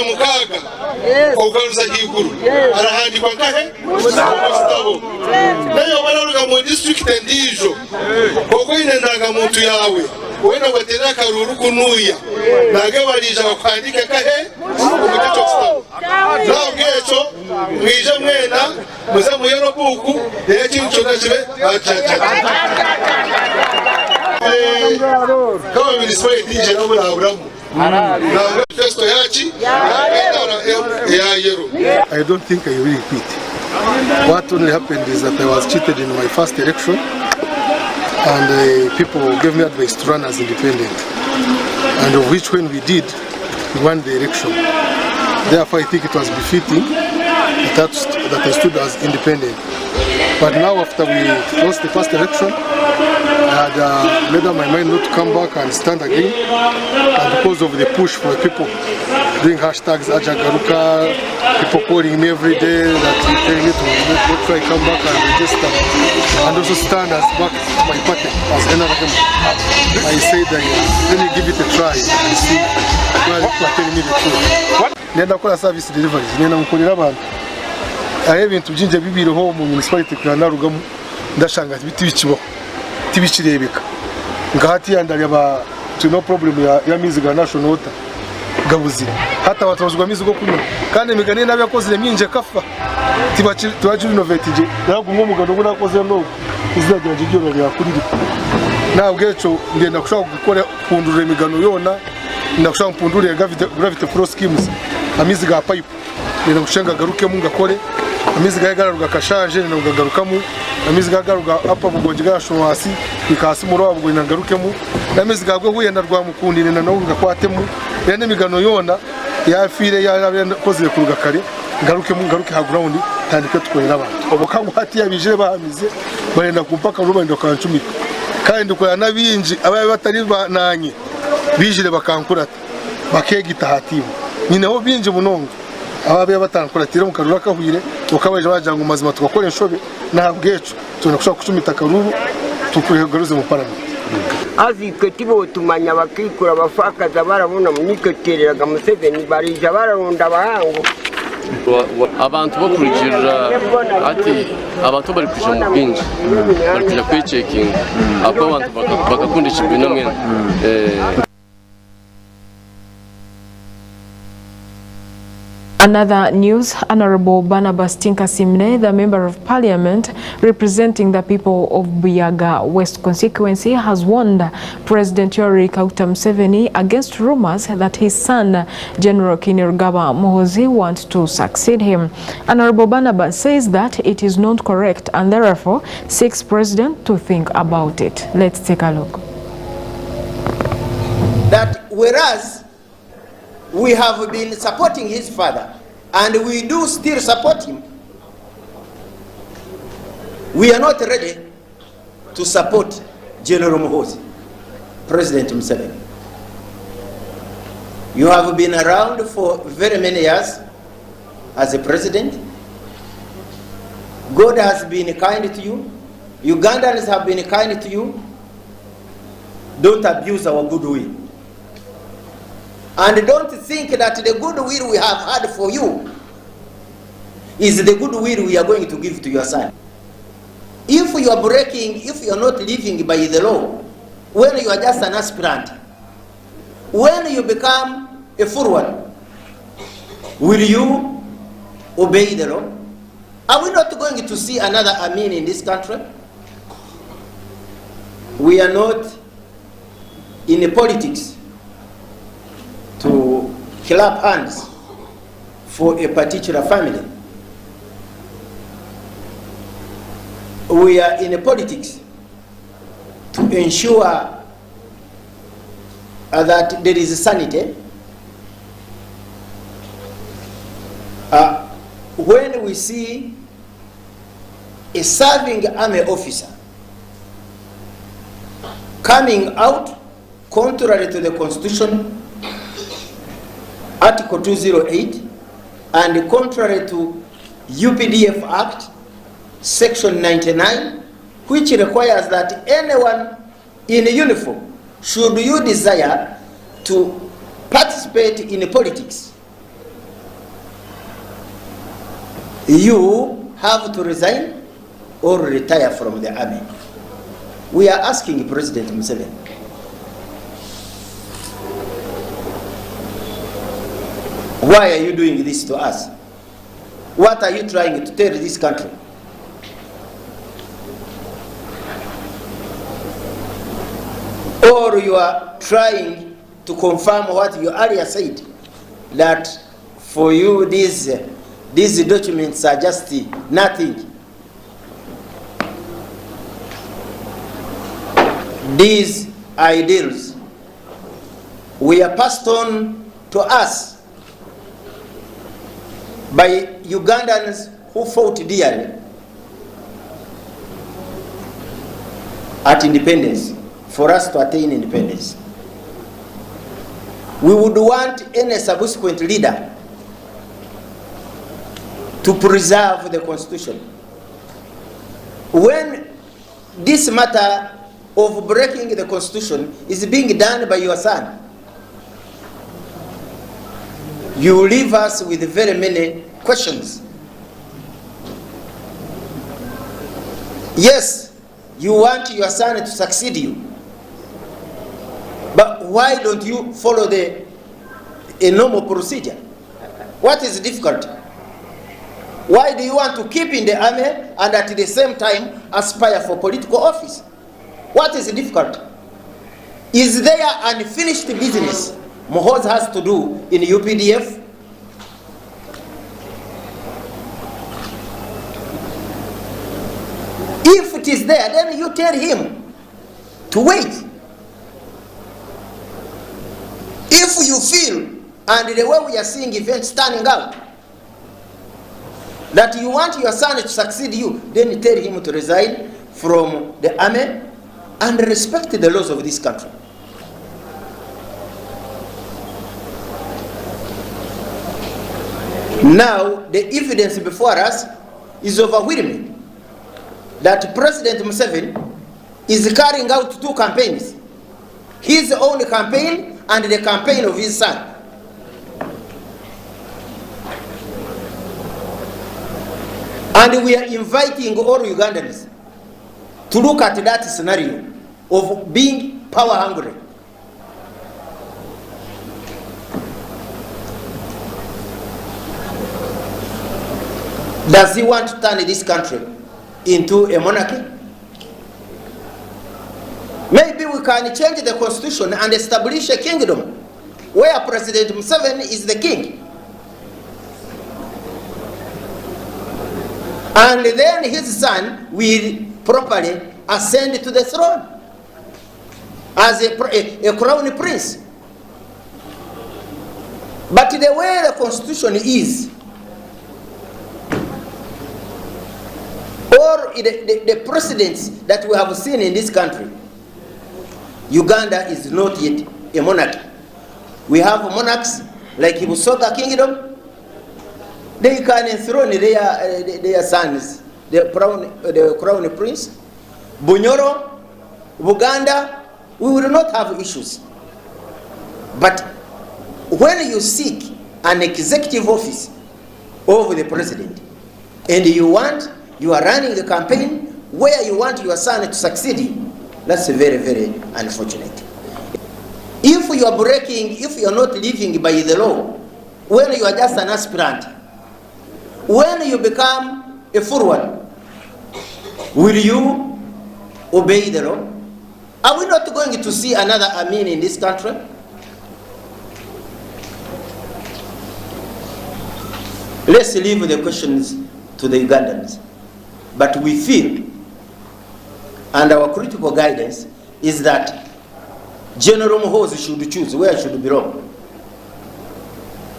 mukaga okugaruza higuru arahandikwa nkahe mustabo nayo bararuga mu district ndijo koko inendaga muntu yawe wena batera karuru kunuya nage barija bakwandika kahe umugato mustabo nabwecho mwije mwena muze muyero buku yekintu nakibe kama minisipali DJ na buramu I don't think I will repeat. What only happened is that I was cheated in my first election and people gave me advice to run as independent, and of which when we did, we won the election. Therefore I think it was befitting that I stood as independent. But now after we lost the first election, I had made up my mind not to come back and stand again, and because of the push for people doing hashtags Ajagaruka, people calling me every day that telling me to try come back and register and also stand as back to my party as NRM. I said let me give it a try and see where people are telling me the truth. Nenda kola service deliveries, nenda mukolera abantu. Ibintu byinje bibiriho mu municipality kwa Narugamu ndashanga biti bikibo tibikirebeka ngahati yandari aba no problem ya miziga national water gabuzi hata watozwa mizigo kunywa kandi imigani nabi yakoze minje kafa tibaci innovate je nago ngomugano ngo nakoze no izajya jigiro ya kuriri nabwecho ngenda kushaka gukora kundura imigano yona ndakushaka mpundure gravity flow schemes amiziga pipe ngenda gushenga garuke mu ngakore amiziga yagararuga kashaje n'ugagarukamo amiziga yagaruga apa bugonje gashomasi ikasi mu rwabo n'ingarukemo amiziga yagwe huye na rwamukundire na nawo ngakwatemo yane migano yona yafire yakoze kuruga kare ngaruke hagura ground tandike tukorera abantu obukangu hati yabije bahamize barenda kumpaka rubando kancumika kandi ukora nabinji abaye batari bananye bijire bakankurata bakegita hatimu nyine ho binje bunongo ababe batankuratira mu karura kahwire ukabaje bajanga umazima tukakora inshobe nabwecu tunakushaka kucumita karuru tukuhegaruze mu parlement azike tibo tumanya bakikura bafakaza barabona muniketereraga Museveni barija bararonda bahango abantu bakurikira ati abantu bari kuje mu binji bari kujya kwiceking ako abantu bakakundisha ibintu mwe Another news, Honorable Barnabas Tinkasimne, the Member of Parliament representing the people of Buyaga West constituency, has warned President Yoweri Kaguta Museveni against rumors that his son, General Kainerugaba Muhoozi, wants to succeed him. Honorable Barnabas says that it is not correct and therefore seeks President to think about it. Let's take a look. That whereas we have been supporting his father, and we do still support him, we are not ready to support General Muhoozi, President Museveni. You have been around for very many years as a president. God has been kind to you. Ugandans have been kind to you. Don't abuse our goodwill. And don't think that the goodwill we have had for you is the goodwill we are going to give to your son. If you are breaking, if you are not living by the law, when you are just an aspirant, when you become a full one, will you obey the law? Are we not going to see another Amin in this country? We are not in politics to clap hands for a particular family. We are in a politics to ensure that there is sanity. When we see a serving army officer coming out contrary to the Constitution, Article 208, and contrary to UPDF Act, Section 99, which requires that anyone in a uniform, should you desire to participate in politics, you have to resign or retire from the army. We are asking President Museveni, why are you doing this to us? What are you trying to tell this country? Or you are trying to confirm what you earlier said, that for you these documents are just nothing. These ideals were passed on to us by Ugandans who fought dearly at independence, for us to attain independence. We would want any subsequent leader to preserve the Constitution. When this matter of breaking the Constitution is being done by your son, you leave us with very many questions. Yes, you want your son to succeed you, but why don't you follow a normal procedure? What is difficult? Why do you want to keep in the army and at the same time aspire for political office? What is difficult? Is there unfinished business Mohoz has to do in UPDF? If it is there, then you tell him to wait. If you feel, and the way we are seeing events turning out, that you want your son to succeed you, then tell him to resign from the army and respect the laws of this country. Now, the evidence before us is overwhelming that President Museveni is carrying out two campaigns: his own campaign and the campaign of his son. And we are inviting all Ugandans to look at that scenario of being power hungry. Does he want to turn this country into a monarchy? Maybe we can change the constitution and establish a kingdom where President Museveni is the king. And then his son will properly ascend to the throne as a crown prince. But the way the constitution is, or the precedents that we have seen in this country, Uganda is not yet a monarchy. We have monarchs like Busoga Kingdom. They can enthrone their sons, the crown prince. Bunyoro, Uganda, we will not have issues. But when you seek an executive office over the president, and you are running a campaign where you want your son to succeed, that's very, very unfortunate. If you are breaking, if you are not living by the law, when you are just an aspirant, when you become a forward, will you obey the law? Are we not going to see another Amin in this country? Let's leave the questions to the Ugandans. But we feel, and our critical guidance is that General Muhoozi should choose where it should belong.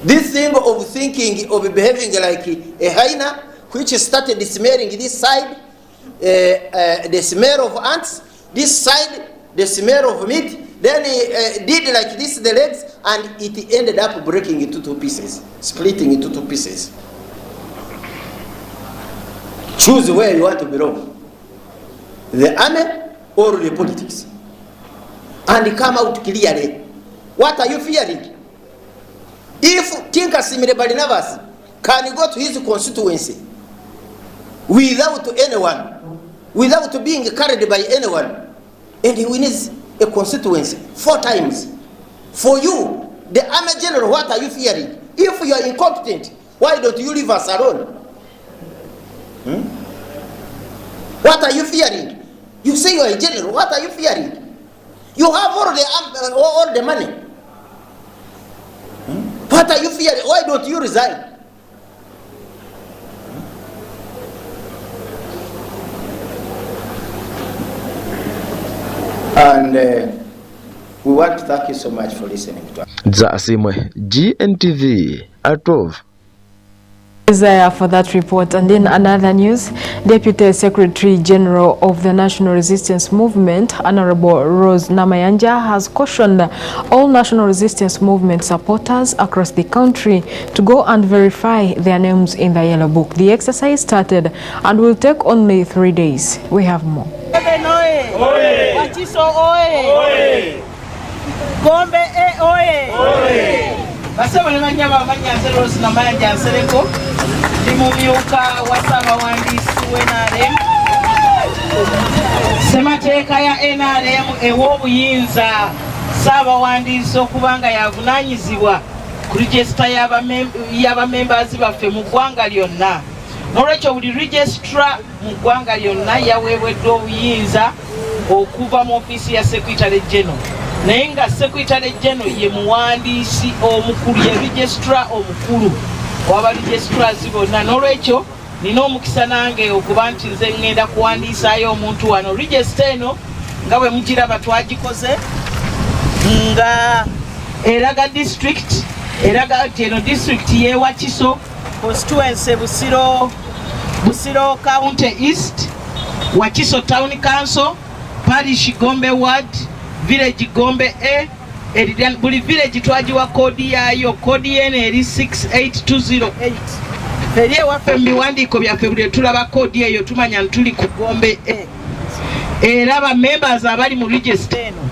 This thing of thinking of behaving like a hyena, which started smelling this side, the smell of ants, this side, the smell of meat, then he did like this the legs, and it ended up breaking into two pieces, splitting into two pieces. Choose where you want to belong, the army or the politics, and come out clearly. What are you fearing? If Tinka Simile Barnabas can go to his constituency without anyone, without being carried by anyone, and he wins a constituency 4 times. For you, the army general, what are you fearing? If you are incompetent, why don't you leave us alone? What are you fearing? You say you are a general, what are you fearing? You have all the money. What are you fearing? Why don't you resign? And we want to thank you so much for listening to us. Zasimwe, GNTV at 12. For that report. And in another news, Deputy Secretary General of the National Resistance Movement, Honorable Rose Namayanja, has cautioned all National Resistance Movement supporters across the country to go and verify their names in the Yellow Book. The exercise started and will take only 3 days. We have more. Basaba nemanya bamanyanze Rose Namayanja nsereko ndi mumyuka wasaba wandiisi w'NRM semateeka ya NRM ew'obuyinza saaba wandiisi okubanga yavunaanyizibwa ku regisita y'abamembazi baffe mu ggwanga lyonna n'olwekyo buli registra mu ggwanga lyonna yaweebweddwa obuyinza okuva mu ofiisi ya Secretary General. Naye nga Secretary General ye muwandiisi omukulu, ye registra omukulu waba registrars bonna. N'olwekyo nina omukisa nange okuba nti nze ngenda kuwandiisaayo omuntu wano. Registra eno nga bwe mugiraba twagikoze nga eraga district, eraga nti eno district y'e Wakiso, constituency Busiro County East, Wakiso Town Council, Parish Gombe Ward, Village Gombe A, buli village twagiwa kodi yayo, kodi yene eri 68208. Eri ewaffe mu biwandiiko byaffe buli tulaba kodi eyo tumanya ntuli ku Gombe A. Era ba members abali mu register eno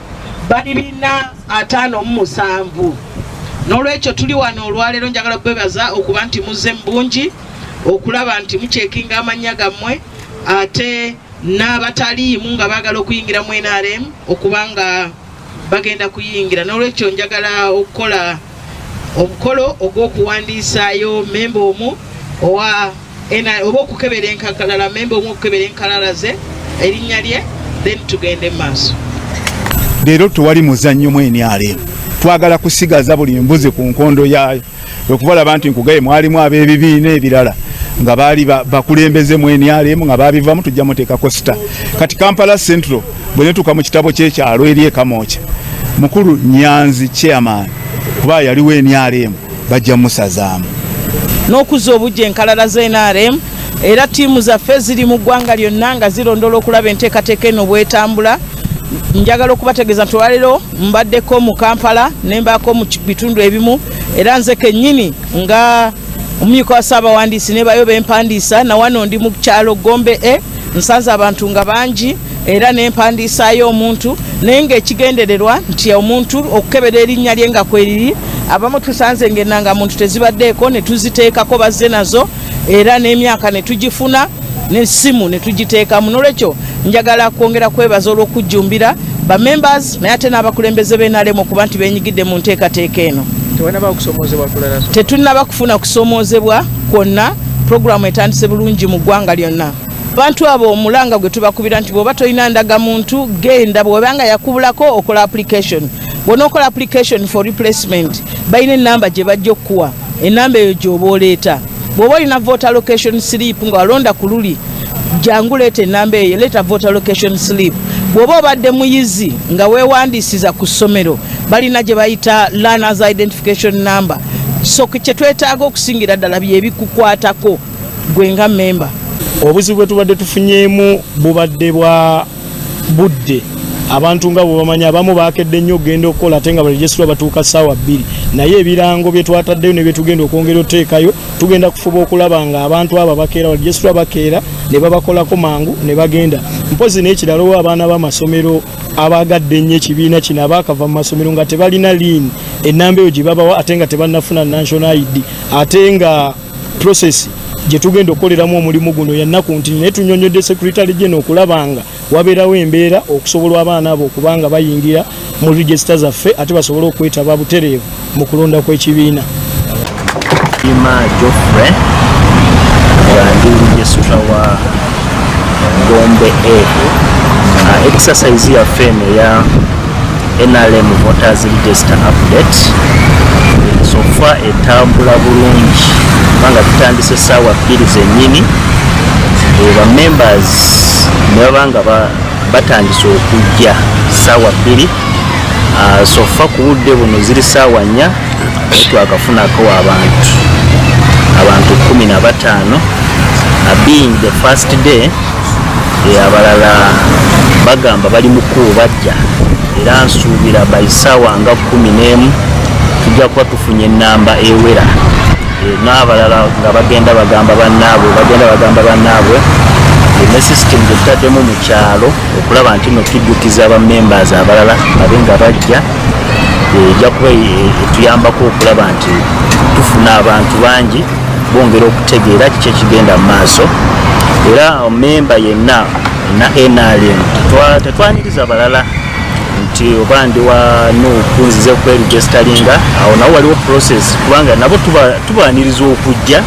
bali 457. N'olwekyo tuli wano olwaleero njagala kwebaza okuba nti muzze mbungi okulaba nti mucekinga amanya gammwe ate n'abataliimu nga baagala okuyingira mu NRM okubanga bagenda kuyingira. N'olwekyo njagala okukola omukolo ogw'okuwandiisaayo memba omu oba okukebera enkalala, memba omu okukebera enkalala ze erinnya lye, then tugende maaso. Leero tewali muzannyo mu NRM, twagala kusigaza buli mbuzi ku nkondo yaayo okubalaba nti nkugaye mwalimu ab'ebibiina ebirala nga baali bakulembeze mu NRM nga babivamu tujja muteekako sita. Kati Kampala Central bwe netuuka mu kitabo ky'ekyalo eri ekamooca, mukulu Nyanzi chairman kuba yaliwo NRM bajja musazaamu n'okuzza obujja enkalala za NRM. Era ttiimu zaffe ziri mu ggwanga lyonna nga zirondoola okulaba enteekateeka eno bw'etambula. Njagala okubategeeza nti olwaleero mbaddeko mu Kampala ne mbaako mu bitundu ebimu, era nze kennyini nga omumyuka wa Ssaabawandiisi ne bayo b'empandiisa na wano ndi mu kyalo Gombe nsanze abantu nga bangi era n'empandiisaayo omuntu, naye ng'ekigendererwa nti omuntu okukebera erinnya lye nga kweriri. Abamu tusanze ng'ennanga muntu tezibaddeeko ne tuziteekako bazze nazo, era n'emyaka ne tugifuna n'essimu ne tugiteekamu. N'olwekyo njagala kwongera kwebaza olw'okujjumbira ba members naye ate n'abakulembeze b'NRM okuba nti beenyigidde mu nteekateeka eno. Tetunnaba kufuna kusomoozebwa kwonna, puroguramu etandise bulungi mu ggwanga lyonna. Abantu abo omulanga gwe tubakubira nti bw'oba tolina ndagamuntu genda, bw'obanga yakubulako okola application. Bw'onookola application for replacement balina ennamba gye bajja okukuwa, ennamba eyo gy'oba oleeta. Bw'oba olina voter location slip nga walonda ku luli, jangu leeta ennamba eyo, leeta voter location slip. Bw'oba obadde muyizi nga weewandiisiza ku ssomero balina gye bayita learners identification number. So kye twetaaga okusingira ddala byebikukwatako gwe nga memba. Obuzibu bwe tubadde tufunyeemu bubadde bwa budde. Abantu nga bwe bamanya abamu baakedde nnyo okugenda okukola ate nga baregistra batuuka ssaawa 2. Naye ebirango bye twataddeyo ne bye tugenda okwongera oteekayo tugenda kufuba okulaba nga abantu abo bakeera baregistra bakeera ne babakolako mangu ne bagenda. Mpozi n'ekirala owa abaana b'amasomero abagadde nnyo ekibiina kino abaakava mu masomero nga tebalina liini, ennamba eyo gye babawa ate nga tebannafuna national ID, ate nga process gye tugenda okukoleramu omulimu guno yannaku nti naye tunyonyodde Secretary General okulaba nga wabeerawo embeera okusobola abaana abo okubanga bayingira mu register zaffe ate basobole okwetaba butereevu mu kulonda kw'ekibiina. Gotv ndi registra wa Gombe A. Exercise yaffe eno ya NRM Voters Register Update so far etambula bulungi kubanga tutandise essaawa 2 zennyini ba members ne babanga batandise okujja ssaawa 2 so far ku budde buno ziri ssaawa 4 twakafunako abantu 15 being the first day abalala bagamba bali mukuu bajja era nsuubira baisaawa nga 11 tujja kuba tufunye ennamba ewera n'abalala nga bagenda bagamba bannaabwe ne system gye tutaddemu mu kyalo okulaba nti no tujjukiza aba members abalala babe nga bajja ejja kuba etuyambako okulaba nti tufuna abantu bangi bongera okutegeera kiki ekigenda mu maaso era memba yenna na NRM tetwaniriza balala nti oba ndi wano okunzize kweregisteringa awo nawo waliwo process kubanga nabo tubaniriza okujja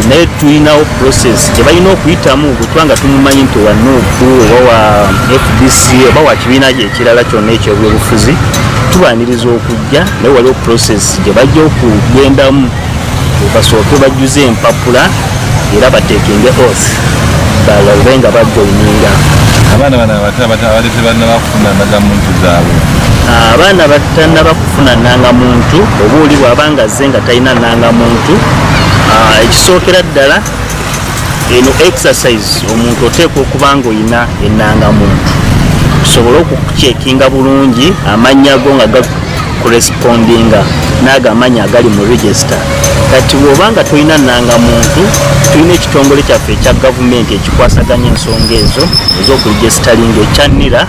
naye tulinawo process gye balina okuyitamu bwetubanga tumumanyi nti wa NUP oba wa FDC oba wa kibiina ekirala kyonna ekyobyobufuzi tubaniriza okujja naye waliwo process gye bajja okugendamu basooke bajjuze empapula era bateekinge oath balabe nga bajoininga. Abaana batannaba kufuna ndangamuntu zaabwe. Abaana batannaba kufuna ndangamuntu oba oli bw'abanga azze nga talina ndangamuntu ekisookera ddala eno exercise omuntu oteekwa okuba nga olina ennangamuntu tusobole okukucekinga bulungi amannya go nga gakorespondinga n'ago amannya agali mu register. Kati bw'obanga tolina nnangamuntu tulina ekitongole kyaffe ekya gavumenti ekikwasaganya ensonga ezo ez'okuregisitaringa ekya NIRA.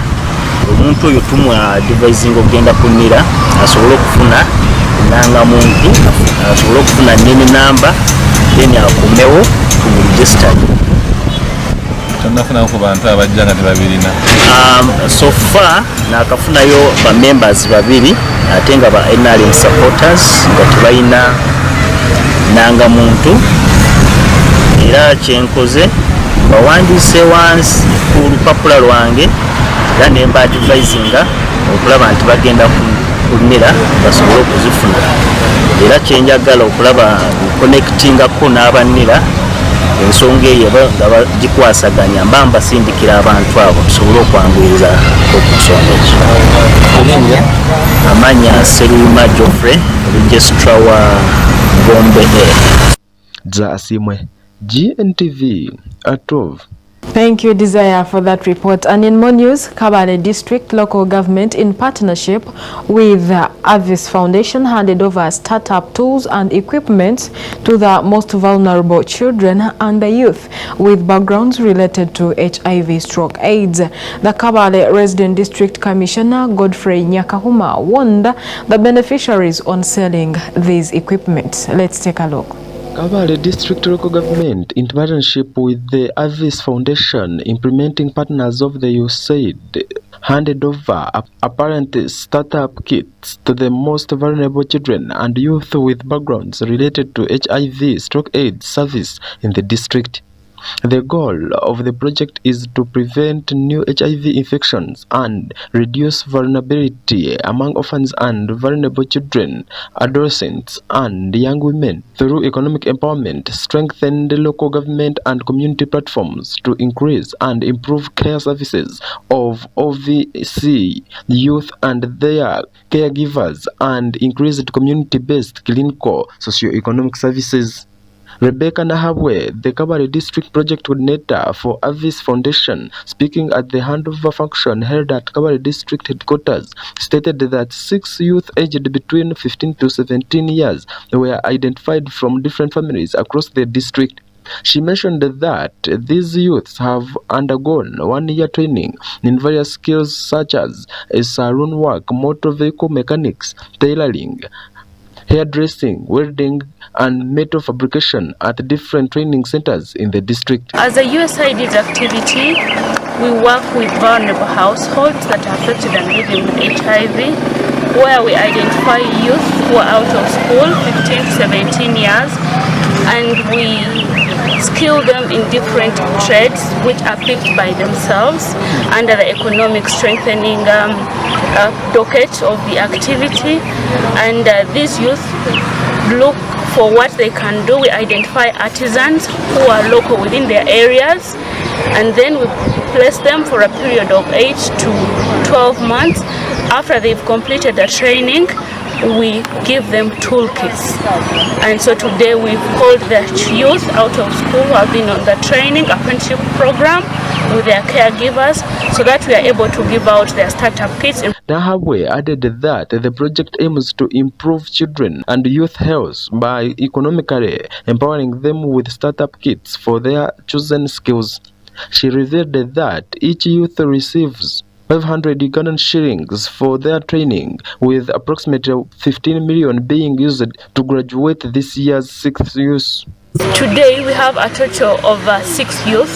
Omuntu oyo tumwadvisinga okugenda ku NIRA asobole okufuna nnangamuntu, asobole okufuna nene namba then akomewo tumuregisitali. Tonnafuna ku bantu abajja nga tebabirina? So far naakafunayo ba members 2 ate nga ba NRM supporters nga tebalina nangamuntu era kyenkoze bawandiise wansi ku lupapula lwange era ne mbadvisinga okulaba nti bagenda ku NIRA basobole okuzifuna era kyenjagala okulaba connectingako n'aba NIRA ensonga eyo nga bagikwasaganya mba mbasindikira abantu abo tusobole okwanguyiriza okusonga ekyo. Amanya Seruma Geoffrey registra wa Gombe A. Asimwe GNTV Atov. Thank you, Desire, for that report. And in more news, Kabale District Local Government, in partnership with the Avis Foundation, handed over startup tools and equipment to the most vulnerable children and the youth with backgrounds related to HIV/AIDS. The Kabale Resident District Commissioner Godfrey Nyakahuma warned the beneficiaries on selling these equipment. Let's take a look. Kabale District Local Government, in partnership with the Avis Foundation, implementing partners of the USAID, handed over apparent startup kits to the most vulnerable children and youth with backgrounds related to HIV/AIDS service in the district. The goal of the project is to prevent new HIV infections and reduce vulnerability among orphans and vulnerable children, adolescents, and young women through economic empowerment, strengthen the local government and community platforms to increase and improve care services of OVC youth and their caregivers, and increased community-based clinical socio-economic services. Rebecca Nahabwe, the Kabale District Project Coordinator for Avis Foundation, speaking at the handover function held at Kabale District Headquarters, stated that 6 youth aged between 15 to 17 years were identified from different families across the district. She mentioned that these youths have undergone 1-year training in various skills such as salon work, motor vehicle mechanics, tailoring, hairdressing, welding, and metal fabrication at different training centers in the district. As a USAID's activity, we work with vulnerable households that are affected and living with HIV, where we identify youth who are out of school, 15 to 17 years, and we skill them in different trades which are picked by themselves under the economic strengthening docket of the activity. And these youth look for what they can do. We identify artisans who are local within their areas, and then we place them for a period of 8 to 12 months. After they've completed the training, we give them toolkits. And so today we've called the youth out of school who have been on the training apprenticeship program with their caregivers, so that we are able to give out their startup kits. Nahabwe added that the project aims to improve children and youth health by economically empowering them with startup kits for their chosen skills. She revealed that each youth receives 500 Ugandan shillings for their training, with approximately 15 million being used to graduate this year's 6th youth. Today we have a total of 6 youth.